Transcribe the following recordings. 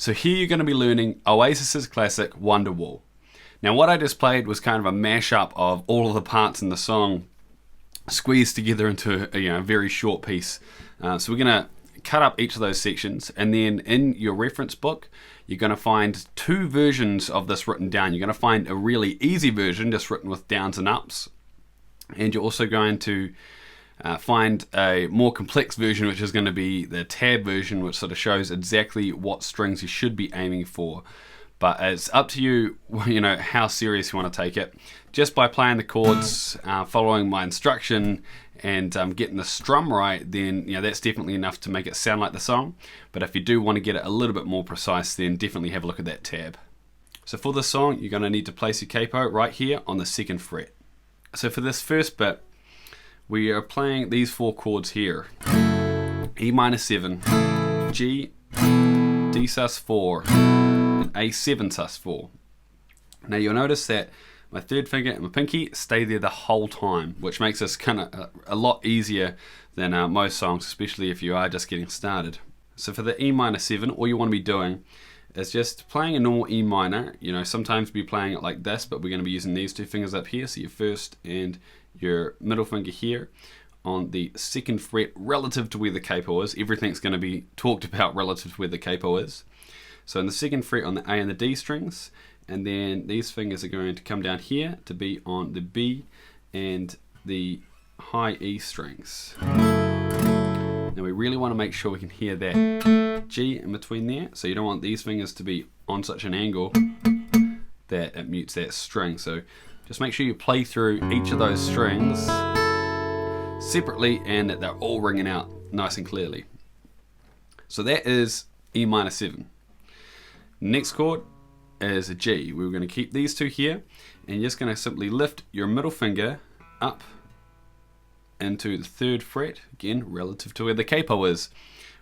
So here you're going to be learning Oasis's classic Wonderwall. Now what I just played was kind of a mashup of all of the parts in the song squeezed together into a very short piece. So we're going to cut up each of those sections, and then in your reference book you're going to find two versions of this written down. You're going to find a really easy version just written with downs and ups, and you're also going to find a more complex version, which is going to be the tab version, which sort of shows exactly what strings you should be aiming for. But it's up to you, how serious you want to take it. Just by playing the chords, following my instruction, and getting the strum right, then that's definitely enough to make it sound like the song. But if you do want to get it a little bit more precise, then definitely have a look at that tab. So for this song, you're going to need to place your capo right here on the 2nd fret. So for this first bit, we are playing these 4 chords here: E minor 7, G, D sus4, and A7 sus4. Now you'll notice that my 3rd finger and my pinky stay there the whole time, which makes this kind of a lot easier than most songs, especially if you are just getting started. So for the E minor 7, all you want to be doing is just playing a normal E minor. Sometimes we'll be playing it like this, but we're going to be using these 2 fingers up here, so your 1st and your middle finger here on the 2nd fret relative to where the capo is. Everything's going to be talked about relative to where the capo is. So in the 2nd fret on the A and the D strings, and then these fingers are going to come down here to be on the B and the high E strings. Now we really want to make sure we can hear that G in between there, so you don't want these fingers to be on such an angle that it mutes that string. So just make sure you play through each of those strings separately and that they're all ringing out nice and clearly. So that is E minor 7. Next chord is a G. We're going to keep these 2 here, and you're just going to simply lift your middle finger up into the 3rd fret, again relative to where the capo is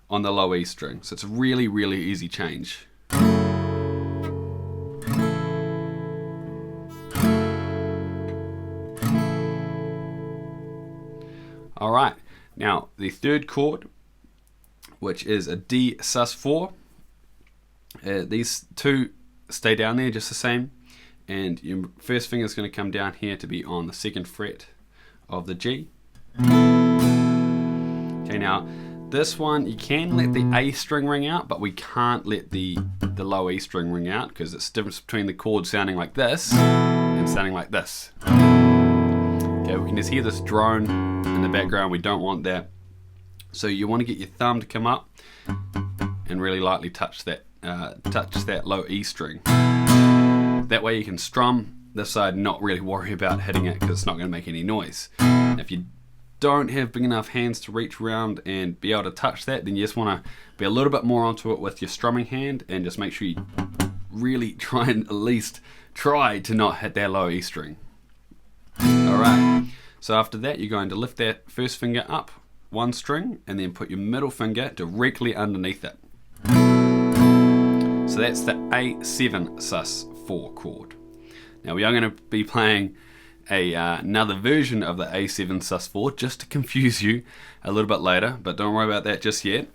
on the low E string. So it's a really, really easy change. Alright, now the 3rd chord, which is a D sus4, these 2 stay down there just the same, and your 1st finger is going to come down here to be on the 2nd fret of the G. Okay, now this one you can let the A string ring out, but we can't let the low E string ring out, because it's the difference between the chord sounding like this and sounding like this. Okay, we can just hear this drone in the background. We don't want that. So you want to get your thumb to come up and really lightly touch that low E string. That way you can strum this side and not really worry about hitting it, because it's not going to make any noise. If you don't have big enough hands to reach around and be able to touch that, then you just want to be a little bit more onto it with your strumming hand, and just make sure you really try and at least try to not hit that low E string. Alright, so after that you're going to lift that 1st finger up 1 string and then put your middle finger directly underneath it. So that's the A7 sus4 chord. Now we are going to be playing another version of the A7 sus4 just to confuse you a little bit later, but don't worry about that just yet.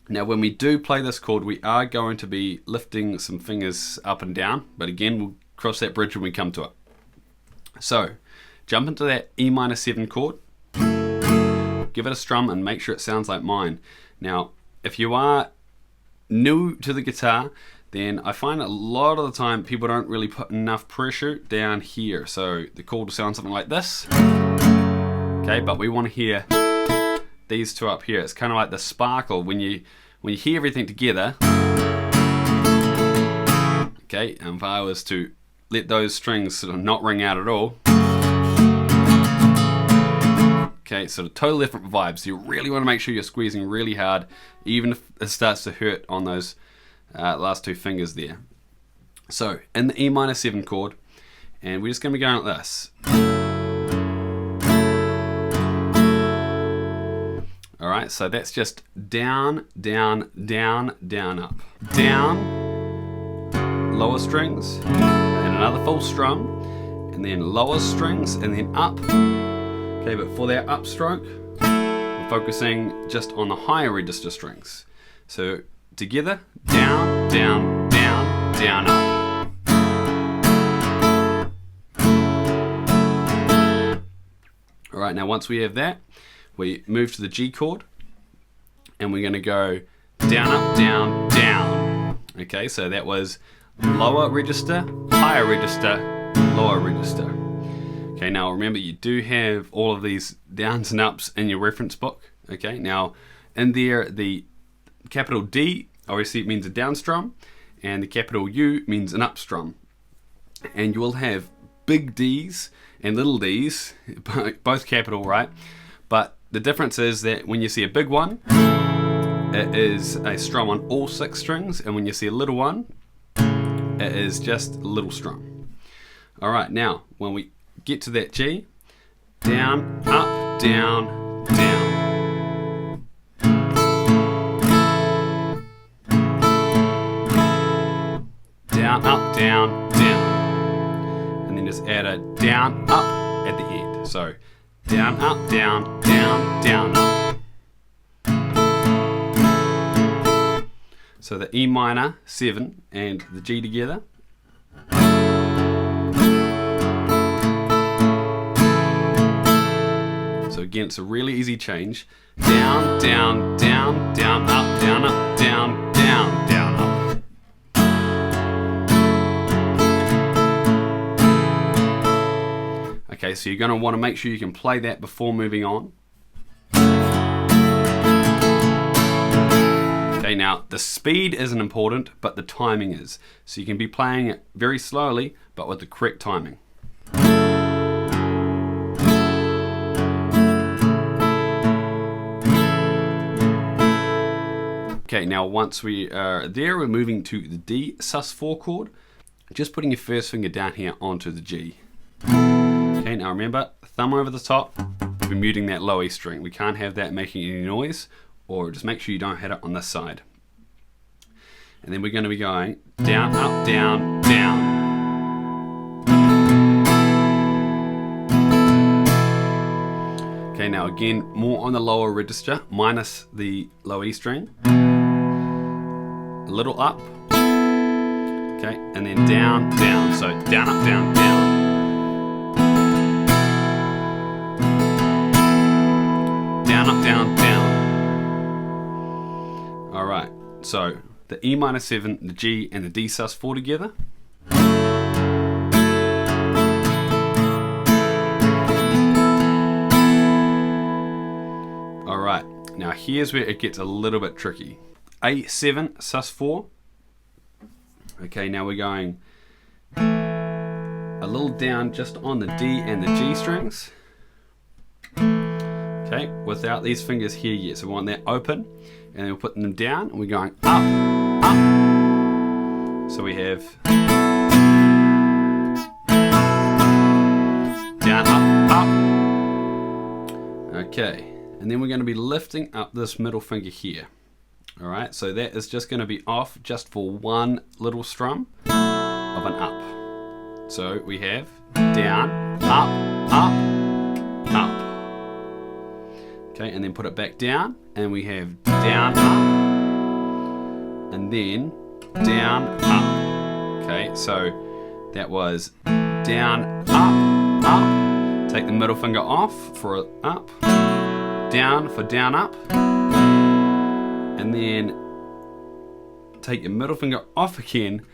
Now when we do play this chord, we are going to be lifting some fingers up and down, but again we'll cross that bridge when we come to it. So jump into that E minor 7 chord, give it a strum and make sure it sounds like mine. Now if you are new to the guitar, then I find a lot of the time people don't really put enough pressure down here, so the chord will sound something like this. Okay, but we want to hear these 2 up here. It's kind of like the sparkle when you hear everything together. Okay, and if I was to let those strings sort of not ring out at all, okay, sort of totally different vibes. You really want to make sure you're squeezing really hard, even if it starts to hurt on those last 2 fingers there. So in the E minor 7 chord, and we're just going to be going like this. Alright, so that's just down, down, down, down, up. Down, lower strings, and another full strum, and then lower strings, and then up. Okay, but for that upstroke, we're focusing just on the higher register strings. So together, down, down, down, down, up. Alright, now once we have that, we move to the G chord, and we're going to go down, up, down, down. Okay, so that was lower register, higher register, lower register. Okay, now remember you do have all of these downs and ups in your reference book. Okay, now in there the capital D obviously means a down strum, and the capital U means an up strum. And you will have big D's and little D's, both capital, right? But the difference is that when you see a big one, it is a strum on all 6 strings, and when you see a little one, it is just a little strum. Alright, now when we get to that G, down, up, down, down. Down, up, down, down. And then just add a down, up at the end. So down, up, down, down, down, up. So the E minor 7 and the G together. So again, it's a really easy change. Down, down, down, down, up, down, up, down, down, down, up. Okay, so you're going to want to make sure you can play that before moving on. Okay, now the speed isn't important, but the timing is. So you can be playing it very slowly, but with the correct timing. Okay, now once we are there, we're moving to the D sus4 chord. Just putting your first finger down here onto the G. Okay, now remember, thumb over the top, we're muting that low E string. We can't have that making any noise, or just make sure you don't hit it on this side. And then we're going to be going down, up, down, down. Okay, now again, more on the lower register, minus the low E string. A little up. Okay, and then down, down. So down, up, down, down. Down, up, down, down. Alright, so the E minor 7, the G, and the D sus4 together. Alright, now here's where it gets a little bit tricky. A7 sus4. Okay, now we're going a little down just on the D and the G strings. Okay, without these fingers here yet, so we want that open, and then we're putting them down, and we're going up, up. So we have down, up, up. Okay, and then we're going to be lifting up this middle finger here. Alright, so that is just going to be off just for one little strum of an up. So we have down, up, up, up. Okay, and then put it back down, and we have down, up, and then down, up. Okay, so that was down, up, up. Take the middle finger off for up, down for down, up, and then take your middle finger off again,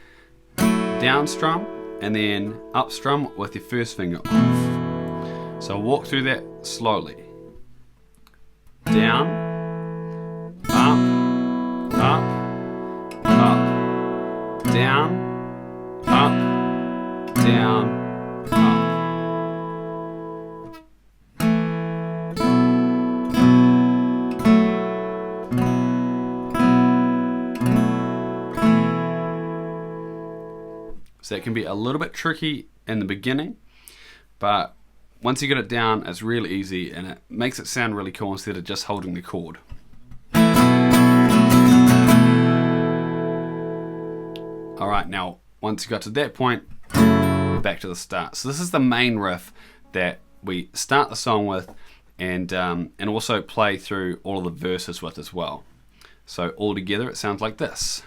down strum, and then up strum with your first finger off. So walk through that slowly. Down, up, up, up, down, up, down, up. So that can be a little bit tricky in the beginning, but once you get it down, it's really easy, and it makes it sound really cool instead of just holding the chord. Alright, now once you got to that point, back to the start. So this is the main riff that we start the song with, and also play through all of the verses with as well. So all together it sounds like this.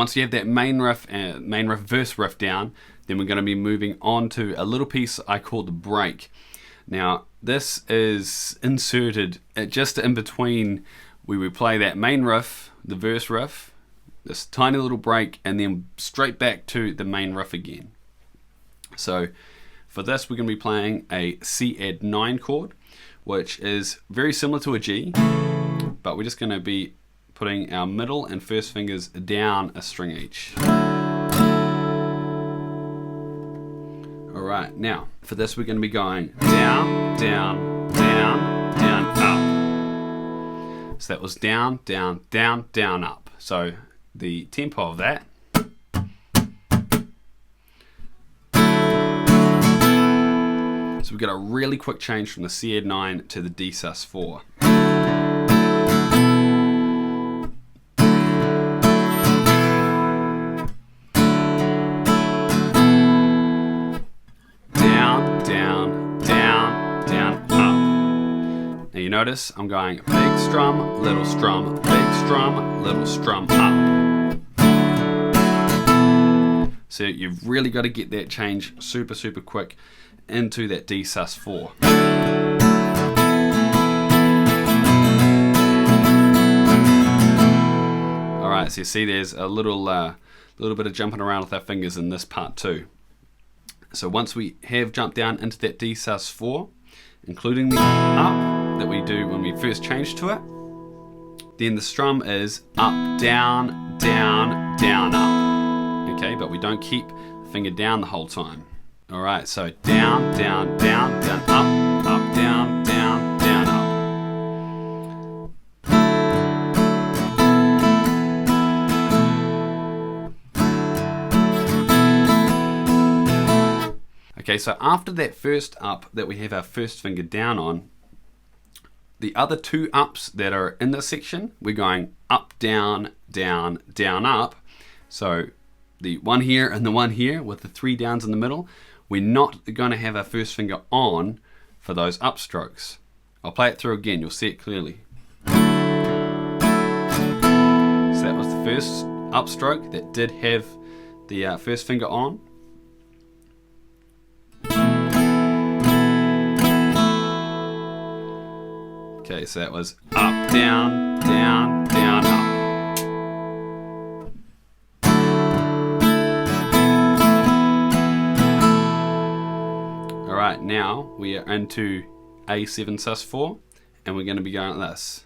once you have that main riff, verse riff down, then we're going to be moving on to a little piece I call the break. Now, this is inserted just in between where we play that main riff, the verse riff, this tiny little break, and then straight back to the main riff again. So for this, we're going to be playing a C add 9 chord, which is very similar to a G, but we're just going to be putting our middle and first fingers down a string each. Alright, now for this we're going to be going down, down, down, down, up. So that was down, down, down, down, up. So the tempo of that. So we've got a really quick change from the C add 9 to the D sus 4. Notice I'm going big strum, little strum, big strum, little strum, up. So you've really got to get that change super, super quick into that D sus 4. Alright, so you see there's a little bit of jumping around with our fingers in this part too. So once we have jumped down into that D sus 4, including the up that we do when we first change to it, then the strum is up, down, down, down, up. Okay, but we don't keep the finger down the whole time. Alright, so down, down, down, down, up, up, down, down, down, up. Okay, so after that first up that we have our first finger down on, the other two ups that are in this section, we're going up, down, down, down, up. So the one here and the one here with the 3 downs in the middle, we're not going to have our first finger on for those up strokes. I'll play it through again, you'll see it clearly. So that was the first up stroke that did have the first finger on. Okay, so that was up, down, down, down, up. Alright, now we are into A7 sus 4, and we're going to be going like this.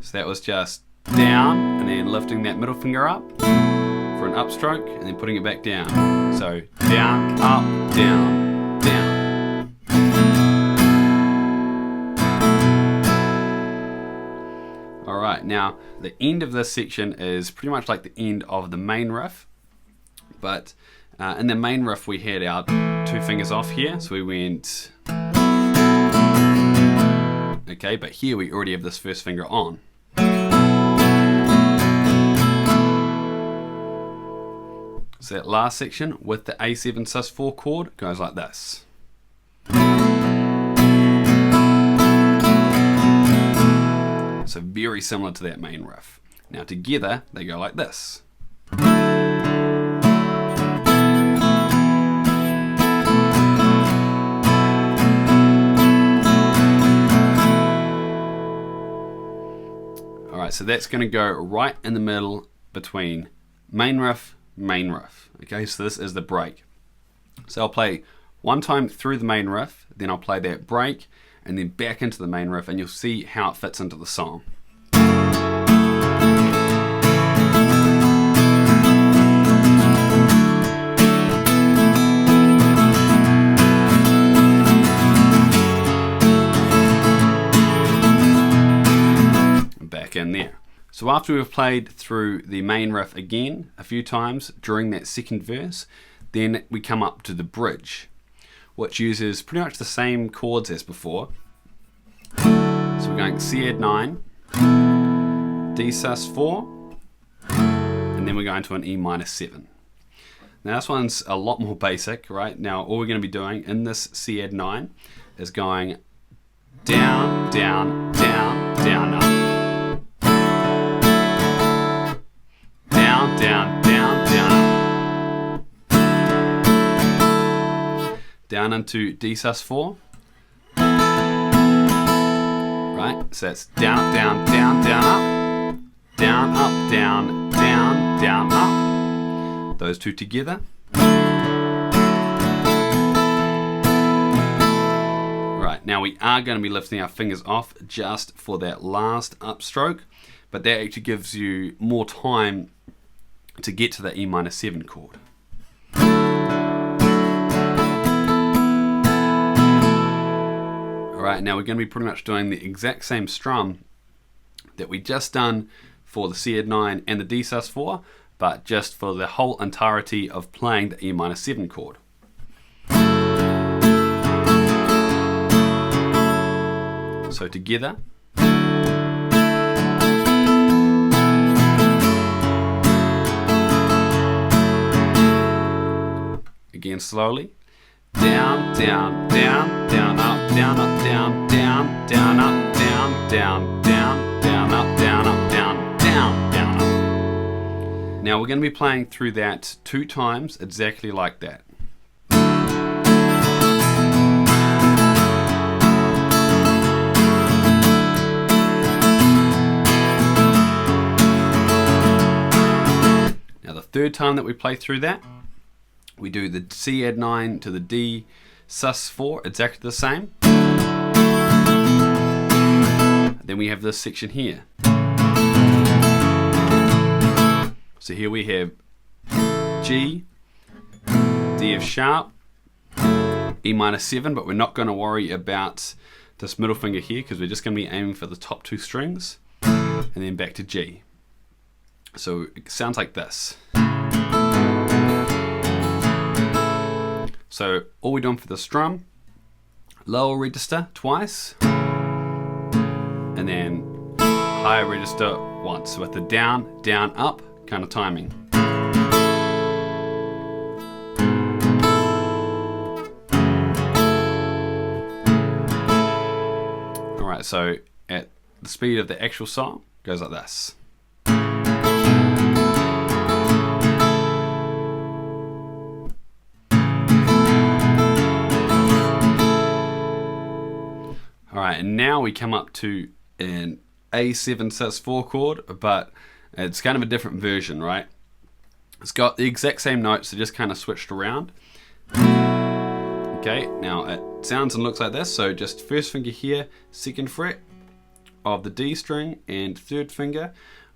So that was just down, and then lifting that middle finger up for an upstroke, and then putting it back down. So down, up, down, down. Alright, now the end of this section is pretty much like the end of the main riff, but in the main riff we had our 2 fingers off here, so we went, okay, but here we already have this first finger on. So that last section with the A7 sus 4 chord goes like this. So very similar to that main riff. Now together they go like this. Alright, so that's going to go right in the middle between main riff, main riff. Okay, so this is the break. So I'll play one time through the main riff, then I'll play that break, and then back into the main riff, and you'll see how it fits into the song. Back in there. So after we've played through the main riff again a few times during that second verse, then we come up to the bridge, which uses pretty much the same chords as before. So we're going C add 9, D sus 4, and then we're going to an E minor 7. Now this one's a lot more basic, right? Now all we're going to be doing in this C add 9 is going down, down, down, down, up. down, down, down, down, up. Down into D sus4. Right, so that's down, down, down, down, up. Down, up, down, down, down, up. Those two together. Right, now we are going to be lifting our fingers off just for that last upstroke, but that actually gives you more time to get to the E minor 7 chord. Alright, now we're going to be pretty much doing the exact same strum that we just done for the C add 9 and the D sus4, but just for the whole entirety of playing the E minor 7 chord. So together. Again slowly. Down, down, down, down, up, down, up, down, down, down, up, down, down, down, down, up, down, up, down, down, down, up. Now we're going to be playing through that 2 times exactly like that. Now the third time that we play through that, we do the C add 9 to the D sus4, exactly the same. Then we have this section here. So here we have G, D F sharp, E minor 7, but we're not going to worry about this middle finger here because we're just going to be aiming for the top 2 strings, and then back to G. So it sounds like this. So all we're doing for the strum, lower register twice, and then higher register once with the down, down, up kind of timing. Alright, so at the speed of the actual song, it goes like this. Alright, and now we come up to an A7 sus4 chord, but it's kind of a different version, right? It's got the exact same notes, they're just kind of switched around. Okay, now it sounds and looks like this, so just first finger here, 2nd fret of the D string, and 3rd finger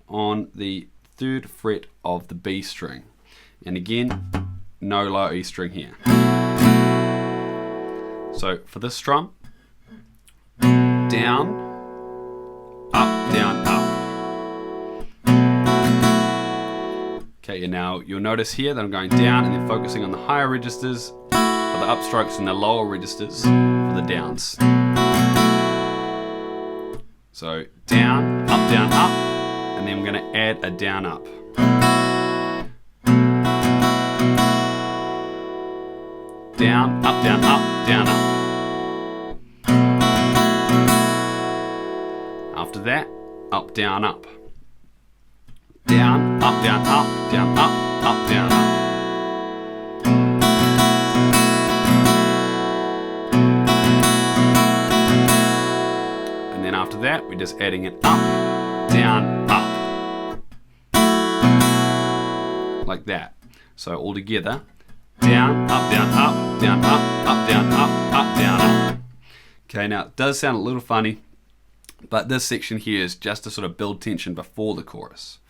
on the 3rd fret of the B string. And again, no low E string here. So for this strum, down, up, down, up. Okay, and now you'll notice here that I'm going down and then focusing on the higher registers for the upstrokes and the lower registers for the downs. So down, up, and then I'm going to add a down, up. Down, up, down, up, down, up. After that, up, down, up. Down, up, down, up, down, up, up, down, up. And then after that, we're just adding it up, down, up. Like that. So all together, down, up, down, up, down, up, up, down, up, up, down, up. Okay, now it does sound a little funny, but this section here is just to sort of build tension before the chorus.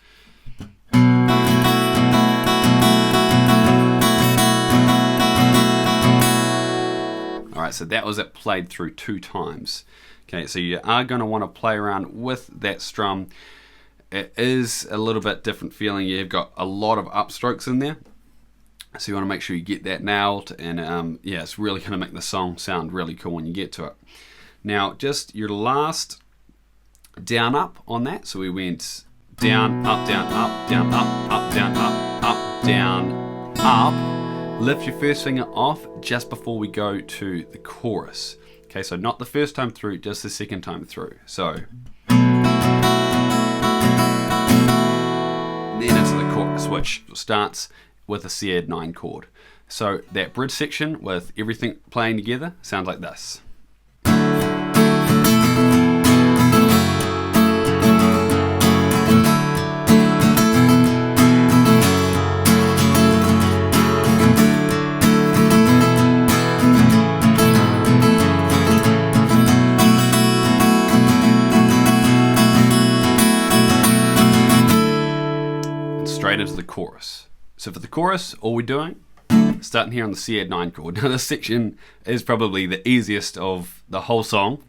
Alright, so that was it played through 2 times. Okay, so you are going to want to play around with that strum. It is a little bit different feeling. You've got a lot of upstrokes in there. So you want to make sure you get that nailed, and yeah, it's really going to make the song sound really cool when you get to it. Now, just your last down up on that. So we went down, up, down, up, down, up, up, down, up, down, up. Lift your first finger off just before we go to the chorus. Okay, so not the first time through, just the second time through. So then into the chorus. chorus, which starts with a C-add 9 chord. So that bridge section with everything playing together sounds like this. Straight into the chorus. So for the chorus, all we're doing, starting here on the C-add 9 chord. Now this section is probably the easiest of the whole song,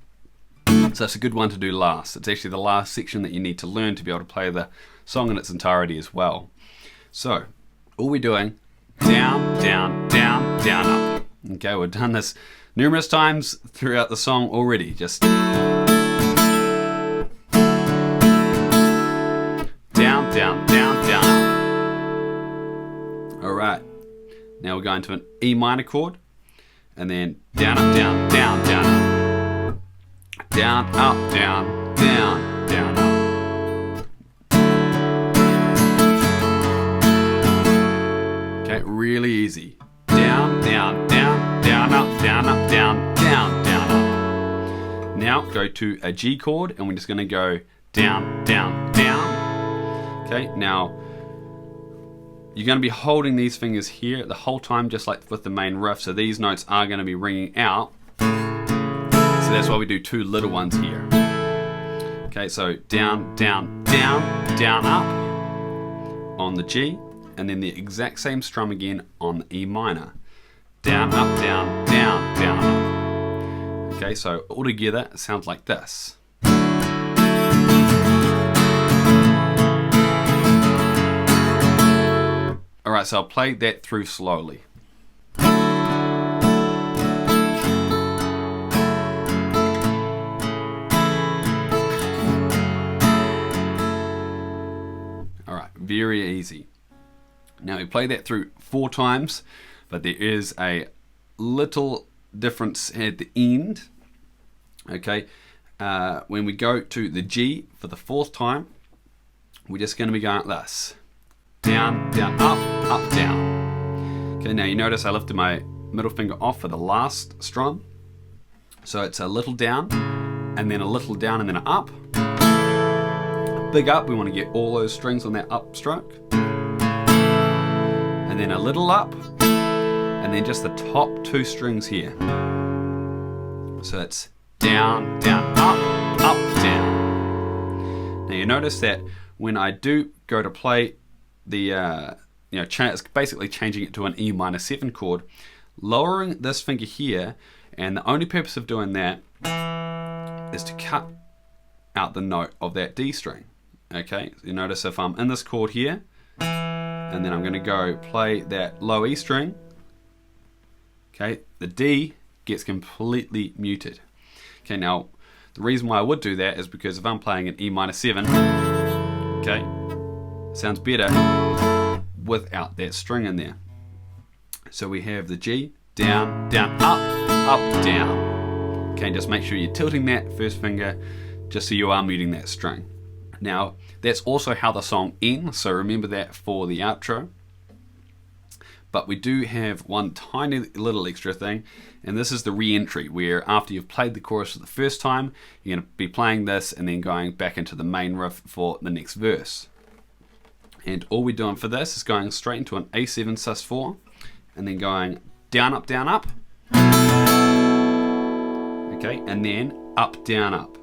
so it's a good one to do last. It's actually the last section that you need to learn to be able to play the song in its entirety as well. So all we're doing, down, down, down, down, up. Okay, we've done this numerous times throughout the song already. Just down, down, down, down. Alright, now we're going to an E minor chord, and then down, up, down, down, down, up. Down, up, down, down, down, up. Okay, really easy. Down, down, down, down, up, down, up, down, down, down, up. Now go to a G chord, and we're just going to go down, down, down. Okay, now you're going to be holding these fingers here the whole time, just like with the main riff, so these notes are going to be ringing out. So that's why we do two little ones here. Okay, so down, down, down, down, up on the G, and then the exact same strum again on the E minor. Down, up, down, down, down, up. Okay, so all together it sounds like this. Alright, so I'll play that through slowly. Alright, very easy. Now we play that through 4 times, but there is a little difference at the end. Okay, when we go to the G for the 4th time, we're just going to be going like this. Down, down, up, up, down. Okay, now you notice I lifted my middle finger off for the last strum. So it's a little down, and then a little down, and then an up. Big up, we want to get all those strings on that up stroke. And then a little up, and then just the top 2 strings here. So it's down, down, up, down. Now you notice that when I do go to play the it's basically changing it to an E minor 7 chord, lowering this finger here, and the only purpose of doing that is to cut out the note of that D string. Okay, so you notice if I'm in this chord here, and then I'm going to go play that low E string, okay, the D gets completely muted. Okay, now the reason why I would do that is because if I'm playing an E minor 7, okay, sounds better without that string in there. So we have the G, down, down, up, up, down. Okay, just make sure you're tilting that first finger just so you are muting that string. Now, that's also how the song ends, so remember that for the outro. But we do have one tiny little extra thing, and this is the re-entry, where after you've played the chorus for the first time, you're going to be playing this and then going back into the main riff for the next verse. And all we're doing for this is going straight into an A7 sus4, and then going down, up, down, up. Okay, and then up, down, up.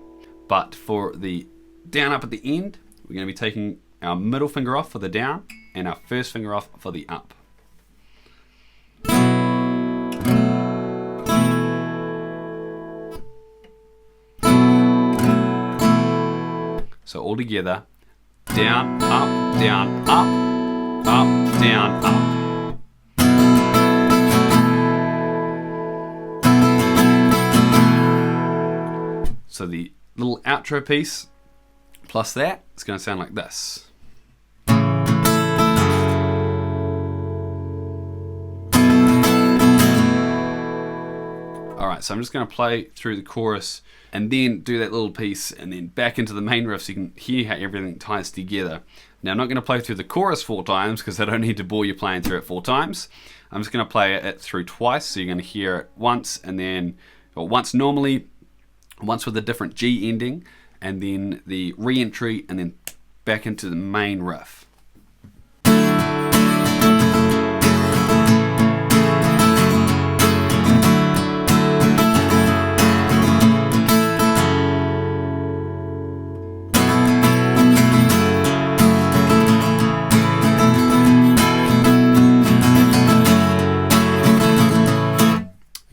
But for the down, up at the end, we're going to be taking our middle finger off for the down, and our first finger off for the up. So all together, down, up, down, up, up, down, up. So the little outro piece plus that, it's going to sound like this. Alright, so I'm just going to play through the chorus and then do that little piece and then back into the main riff so you can hear how everything ties together. Now I'm not going to play through the chorus 4 times because I don't need to bore you playing through it 4 times. I'm just going to play it through twice, so you're going to hear it once and then, or once normally, once with a different G ending, and then the re-entry, and then back into the main riff.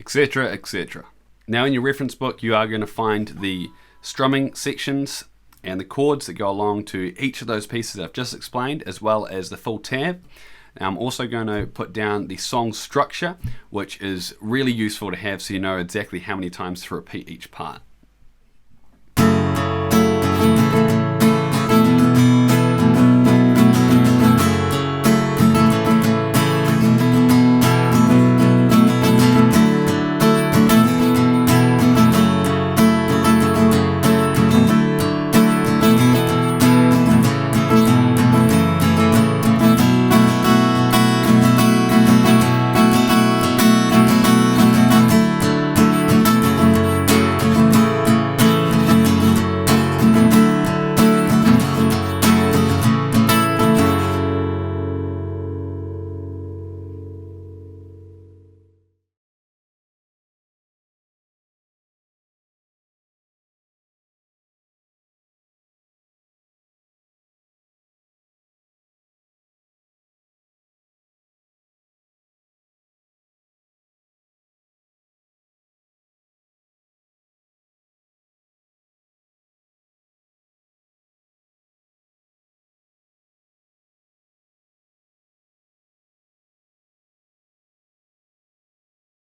Etc, etc. Now in your reference book you are going to find the strumming sections and the chords that go along to each of those pieces I've just explained, as well as the full tab. Now I'm also going to put down the song structure, which is really useful to have so you know exactly how many times to repeat each part.